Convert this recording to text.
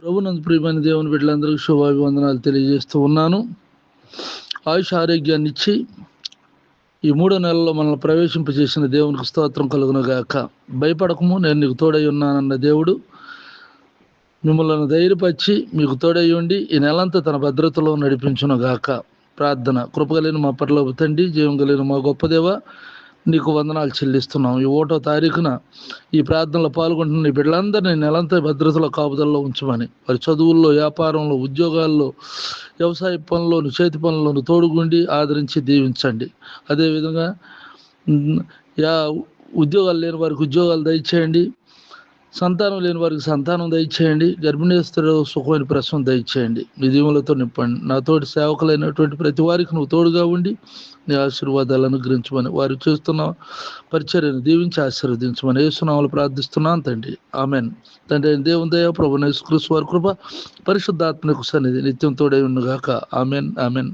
ప్రభునందు ప్రియమైన దేవుని బిడ్డలందరికీ శుభాభివందనాలు తెలియజేస్తూ ఉన్నాను. ఆయుష్ ఆరోగ్యాన్ని ఇచ్చి ఈ 3 నెలల్లో మనల్ని ప్రవేశింపజేసిన దేవునికి స్తోత్రం కలుగునుగాక. భయపడకము, నేను నీకు తోడై ఉన్నానన్న దేవుడు మిమ్మల్ని ధైర్యపరిచి మీకు తోడై ఉండి ఈ నెలంతా తన భద్రతలో నడిపించునుగాక. ప్రార్థన. కృపగలిగిన మా పరలోక తండ్రి, జీవం కలిగిన మా గొప్ప దేవ, నీకు వందనాలు చెల్లిస్తున్నాం. ఈ 1వ తారీఖున ఈ ప్రార్థనలో పాల్గొంటున్న ఈ బిడ్డలందరినీ నెలంతా భద్రతలో కాపుదల్లో ఉంచమని, వారి చదువుల్లో, వ్యాపారంలో, ఉద్యోగాల్లో, వ్యవసాయ పనుల్లోను, చేతి పనుల్లోను తోడుగుండి ఆదరించి దీవించండి. అదేవిధంగా ఉద్యోగాలు లేని వారికి ఉద్యోగాలు దయచేయండి, సంతానం లేని వారికి సంతానం దయచేయండి, గర్భిణీ స్త్రీలు సుఖమైన ప్రసవం దయచేయండి. మీ దీవులతో నింపండి. నా తోటి సేవకులైనటువంటి ప్రతి వారికి నువ్వు తోడుగా ఉండి నీ ఆశీర్వాదాలను అనుగ్రహించమని, వారు చేస్తున్న పరిచర్యను దీవించి ఆశీర్వదించమని యేసునామములో ప్రార్థిస్తున్నాను తండ్రి. ఆమెన్. తండ్రి అయిన దేవుని దయ, ప్రభువైన యేసుక్రీస్తు వారి కృప, పరిశుద్ధాత్మ సన్నిధి నిత్యం తోడై ఉండుగాక. ఆమెన్. ఆమెన్.